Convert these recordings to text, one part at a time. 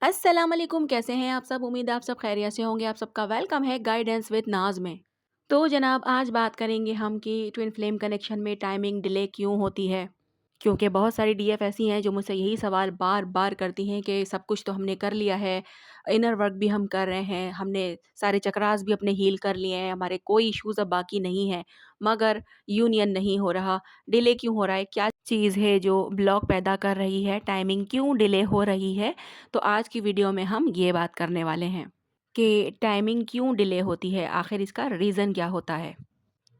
अस्सलाम वालेकुम, कैसे हैं आप सब? उम्मीद है आप सब खैरियत से होंगे। आप सबका वेलकम है गाइडेंस विद नाज़ में। तो जनाब आज बात करेंगे हम कि ट्विन फ्लेम कनेक्शन में टाइमिंग डिले क्यों होती है? क्योंकि बहुत सारी डीएफ ऐसी हैं जो मुझसे यही सवाल बार-बार करती हैं कि सब कुछ तो हमने कर लिया है, इनर वर्क भी हम कर रहे हैं, हमने सारे चक्रास भी अपने हील कर लिए हैं, हमारे कोई इश्यूज़ अब बाकी नहीं हैं, मगर यूनियन नहीं हो रहा। डिले क्यों हो रहा है? क्या चीज़ है जो ब्लॉक पैदा कर रही है? टाइमिंग क्यों डिले हो रही है? तो आज की वीडियो में हम ये बात करने वाले हैं कि टाइमिंग क्यों डिले होती है, आखिर इसका रीज़न क्या होता है।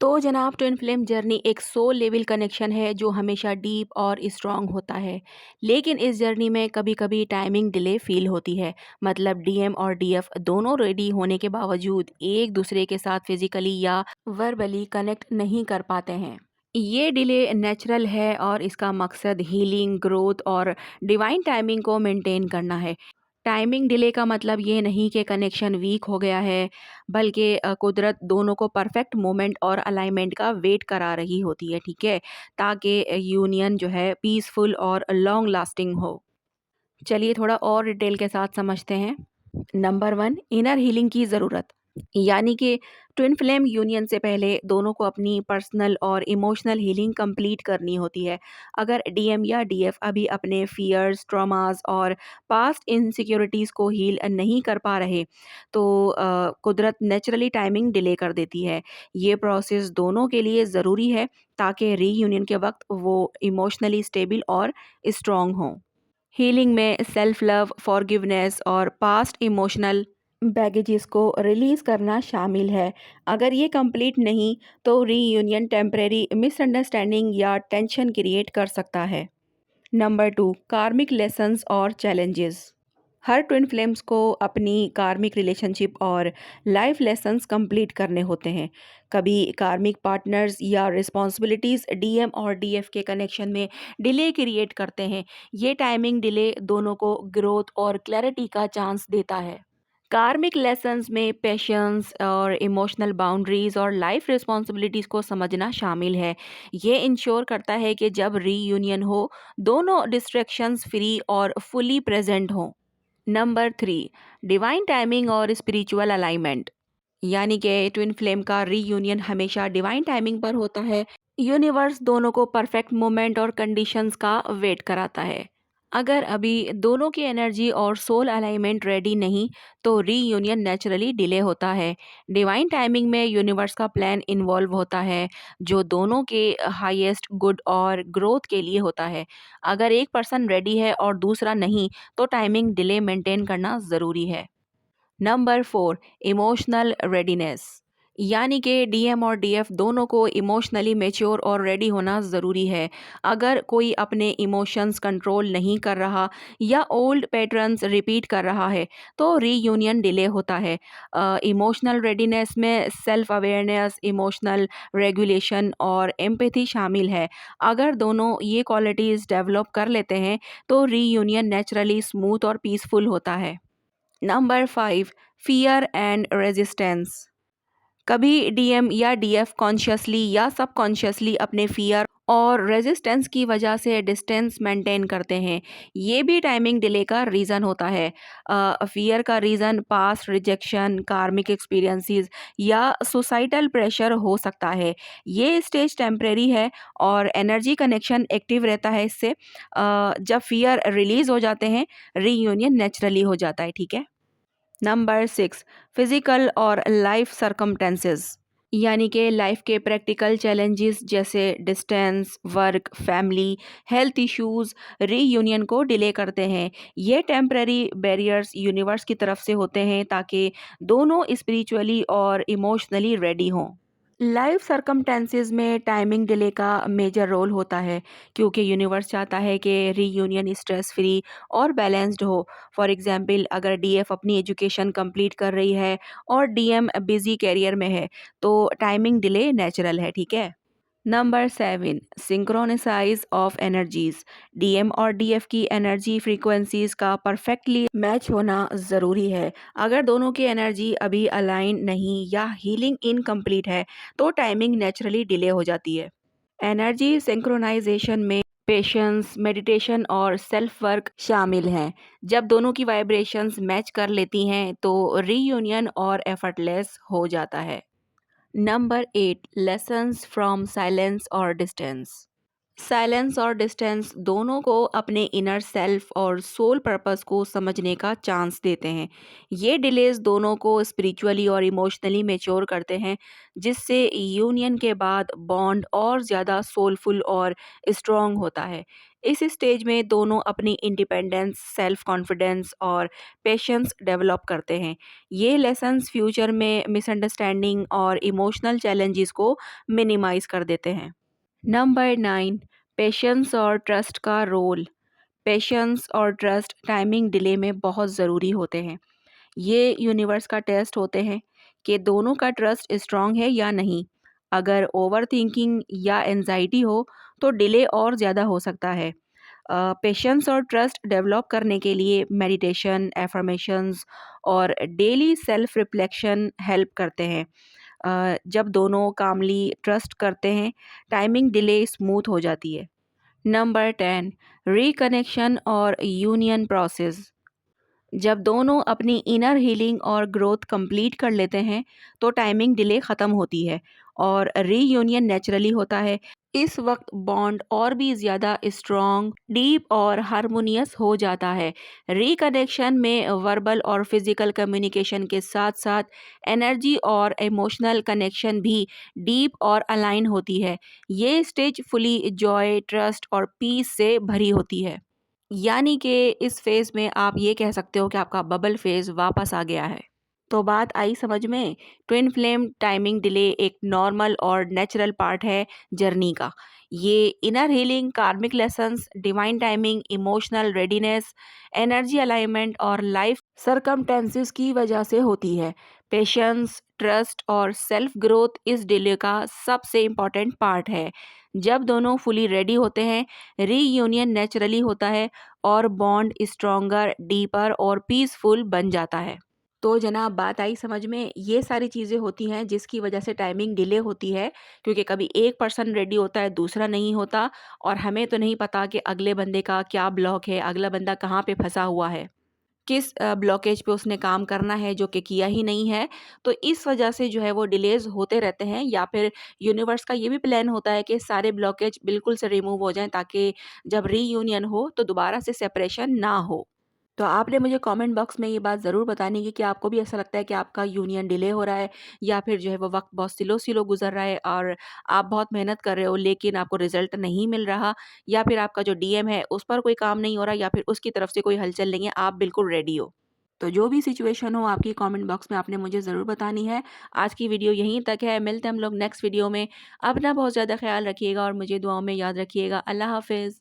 तो जनाब ट्विन फ्लेम जर्नी एक सोल लेवल कनेक्शन है जो हमेशा डीप और स्ट्रॉन्ग होता है, लेकिन इस जर्नी में कभी कभी टाइमिंग डिले फील होती है। मतलब डीएम और डीएफ दोनों रेडी होने के बावजूद एक दूसरे के साथ फिजिकली या वर्बली कनेक्ट नहीं कर पाते हैं। ये डिले नेचुरल है और इसका मकसद हीलिंग, ग्रोथ और डिवाइन टाइमिंग को मेंटेन करना है। टाइमिंग डिले का मतलब ये नहीं कि कनेक्शन वीक हो गया है, बल्कि कुदरत दोनों को परफेक्ट मोमेंट और अलाइनमेंट का वेट करा रही होती है, ठीक है? ताकि यूनियन जो है पीसफुल और लॉन्ग लास्टिंग हो। चलिए थोड़ा और डिटेल के साथ समझते हैं। नंबर 1, इनर हीलिंग की ज़रूरत। यानी कि ट्विन फ्लेम यूनियन से पहले दोनों को अपनी पर्सनल और इमोशनल हीलिंग कंप्लीट करनी होती है। अगर डीएम या डीएफ अभी अपने फियर्स, ट्रॉमास और पास्ट इनसिक्योरिटीज़ को हील नहीं कर पा रहे, तो कुदरत नेचुरली टाइमिंग डिले कर देती है। ये प्रोसेस दोनों के लिए ज़रूरी है ताकि रीयूनियन के वक्त वो इमोशनली स्टेबल और स्ट्रॉन्ग हों। हीलिंग में सेल्फ लव, फॉरगिवनेस और पास्ट इमोशनल बैगेजेस को रिलीज़ करना शामिल है। अगर ये कंप्लीट नहीं तो रीयूनियन टेम्परेरी मिसअंडरस्टैंडिंग या टेंशन क्रिएट कर सकता है। नंबर 2, कार्मिक लेसन्स और चैलेंजेस। हर ट्विन फ्लेम्स को अपनी कार्मिक रिलेशनशिप और लाइफ लेसन्स कंप्लीट करने होते हैं। कभी कार्मिक पार्टनर्स या रिस्पॉन्सिबिलिटीज़ डीएम और डीएफ के कनेक्शन में डिले क्रिएट करते हैं। ये टाइमिंग डिले दोनों को ग्रोथ और क्लैरिटी का चांस देता है। कार्मिक लेसन्स में पेशेंस और इमोशनल बाउंड्रीज और लाइफ रिस्पॉन्सिबिलिटीज़ को समझना शामिल है। ये इंश्योर करता है कि जब रीयूनियन हो, दोनों डिस्ट्रैक्शंस फ्री और फुली प्रेजेंट हों। नंबर 3, डिवाइन टाइमिंग और स्पिरिचुअल अलाइनमेंट। यानी कि ट्विन फ्लेम का रीयूनियन हमेशा डिवाइन टाइमिंग पर होता है। यूनिवर्स दोनों को परफेक्ट मोमेंट और कंडीशंस का वेट कराता है। अगर अभी दोनों की एनर्जी और सोल अलाइनमेंट रेडी नहीं, तो रीयूनियन नेचुरली डिले होता है। डिवाइन टाइमिंग में यूनिवर्स का प्लान इन्वॉल्व होता है, जो दोनों के हाईएस्ट गुड और ग्रोथ के लिए होता है। अगर एक पर्सन रेडी है और दूसरा नहीं, तो टाइमिंग डिले मेंटेन करना ज़रूरी है। Number 4, emotional readiness. यानी कि डीएम और डीएफ दोनों को इमोशनली मैच्योर और रेडी होना ज़रूरी है। अगर कोई अपने इमोशंस कंट्रोल नहीं कर रहा या ओल्ड पैटर्न्स रिपीट कर रहा है, तो रीयूनियन डिले होता है। इमोशनल रेडीनेस में सेल्फ अवेयरनेस, इमोशनल रेगुलेशन और एम्पैथी शामिल है। अगर दोनों ये क्वालिटीज़ डेवलप कर लेते हैं, तो रीयूनियन नेचुरली स्मूथ और पीसफुल होता है। Number 5, fear and resistance. कभी डीएम या डीएफ कॉन्शियसली या सबकॉन्शियसली अपने फियर और रेजिस्टेंस की वजह से डिस्टेंस मेंटेन करते हैं। ये भी टाइमिंग डिले का रीज़न होता है। फियर का रीज़न पास्ट रिजेक्शन, कार्मिक एक्सपीरियंसेस या सोसाइटल प्रेशर हो सकता है। ये स्टेज टेम्परेरी है और एनर्जी कनेक्शन एक्टिव रहता है इससे। जब फियर रिलीज़ हो जाते हैं, रीयूनियन नेचुरली हो जाता है, ठीक है? नंबर 6, फिजिकल और लाइफ सरकमटेंसेस। यानी कि लाइफ के प्रैक्टिकल चैलेंजेस जैसे distance, work, family, health issues reunion को डिले करते हैं। ये टेम्पररी बैरियर्स यूनिवर्स की तरफ से होते हैं ताकि दोनों स्पिरिचुअली और इमोशनली रेडी हों। लाइफ सर्कमटेंसेस में टाइमिंग डिले का मेजर रोल होता है, क्योंकि यूनिवर्स चाहता है कि रीयूनियन स्ट्रेस फ्री और बैलेंस्ड हो। फॉर एग्जांपल, अगर डीएफ अपनी एजुकेशन कंप्लीट कर रही है और डीएम बिजी कैरियर में है, तो टाइमिंग डिले नेचुरल है, ठीक है? Number 7, synchronise of energies. DM और डीएफ की एनर्जी फ्रीक्वेंसीज का परफेक्टली मैच होना ज़रूरी है। अगर दोनों की एनर्जी अभी अलाइन नहीं या हीलिंग इनकम्प्लीट है, तो टाइमिंग नेचुरली डिले हो जाती है। एनर्जी सिंक्रोनाइजेशन में पेशेंस, मेडिटेशन और सेल्फ वर्क शामिल हैं। जब दोनों की वाइब्रेशंस मैच कर लेती हैं तो रीयूनियन और एफर्टलेस हो जाता है। नंबर 8, लेसन्स फ्रॉम साइलेंस और डिस्टेंस। साइलेंस और डिस्टेंस दोनों को अपने इनर सेल्फ और सोल पर्पस को समझने का चांस देते हैं। ये डिलेज दोनों को स्पिरिचुअली और इमोशनली मैच्योर करते हैं, जिससे यूनियन के बाद बॉन्ड और ज़्यादा सोलफुल और स्ट्रॉन्ग होता है। इस स्टेज में दोनों अपनी इंडिपेंडेंस, सेल्फ कॉन्फिडेंस और पेशेंस डेवलप करते हैं। ये लेसन्स फ्यूचर में मिसअंडरस्टैंडिंग और इमोशनल चैलेंजेस को मिनिमाइज कर देते हैं। नंबर 9, पेशेंस और ट्रस्ट का रोल। पेशेंस और ट्रस्ट टाइमिंग डिले में बहुत ज़रूरी होते हैं। ये यूनिवर्स का टेस्ट होते हैं कि दोनों का ट्रस्ट स्ट्रांग है या नहीं। अगर ओवर थिंकिंग या एनजाइटी हो तो डिले और ज़्यादा हो सकता है। पेशेंस और ट्रस्ट डेवलप करने के लिए मेडिटेशन, एफर्मेशंस और डेली सेल्फ रिफ्लेक्शन हेल्प करते हैं। जब दोनों कामली ट्रस्ट करते हैं, टाइमिंग डिले स्मूथ हो जाती है। नंबर 10, रिकनेक्शन और यूनियन प्रोसेस। जब दोनों अपनी इनर हीलिंग और ग्रोथ कंप्लीट कर लेते हैं तो टाइमिंग डिले ख़त्म होती है और रीयूनियन नेचुरली होता है। इस वक्त बॉन्ड और भी ज़्यादा स्ट्रॉन्ग, डीप और हारमोनियस हो जाता है। रिकनेक्शन में वर्बल और फिजिकल कम्युनिकेशन के साथ साथ एनर्जी और इमोशनल कनेक्शन भी डीप और अलाइन होती है। ये स्टेज फुली जॉय, ट्रस्ट और पीस से भरी होती है। यानी कि इस फ़ेज़ में आप ये कह सकते हो कि आपका बबल फ़ेज़ वापस आ गया है। तो बात आई समझ में? ट्विन फ्लेम टाइमिंग डिले एक नॉर्मल और नेचुरल पार्ट है जर्नी का। ये इनर हीलिंग, कार्मिक lessons, divine timing, emotional readiness, energy alignment और लाइफ सर्कमटेंसेस की वजह से होती है। पेशेंस, ट्रस्ट और सेल्फ ग्रोथ इस डिले का सबसे इम्पॉर्टेंट पार्ट है। जब दोनों फुली रेडी होते हैं, रीयूनियन नेचुरली होता है और बॉन्ड स्ट्रॉन्गर, डीपर और पीसफुल बन जाता है। तो जनाब बात आई समझ में? ये सारी चीज़ें होती हैं जिसकी वजह से टाइमिंग डिले होती है, क्योंकि कभी एक पर्सन रेडी होता है, दूसरा नहीं होता और हमें तो नहीं पता कि अगले बंदे का क्या ब्लॉक है, अगला बंदा कहाँ पे फँसा हुआ है, किस ब्लॉकेज पे उसने काम करना है जो कि किया ही नहीं है। तो इस वजह से जो है वो डिलेज़ होते रहते हैं, या फिर यूनिवर्स का ये भी प्लान होता है कि सारे ब्लॉकेज बिल्कुल से रिमूव हो जाएँ ताकि जब रीयूनियन हो तो दोबारा से सेपरेशन ना हो। तो आपने मुझे कमेंट बॉक्स में ये बात ज़रूर बतानी है कि आपको भी ऐसा लगता है कि आपका यूनियन डिले हो रहा है, या फिर जो है वो वक़्त बहुत स्लो-स्लो गुज़र रहा है और आप बहुत मेहनत कर रहे हो लेकिन आपको रिज़ल्ट नहीं मिल रहा, या फिर आपका जो डीएम है उस पर कोई काम नहीं हो रहा, या फिर उसकी तरफ से कोई हलचल नहीं है, आप बिल्कुल रेडी हो। तो जो भी सिचुएशन हो आपकी कमेंट बॉक्स में आपने मुझे ज़रूर बतानी है। आज की वीडियो यहीं तक है, मिलते हैं हम लोग नेक्स्ट वीडियो में। अपना बहुत ज़्यादा ख़्याल रखिएगा और मुझे दुआओं में याद रखिएगा। अल्लाह हाफ़िज़।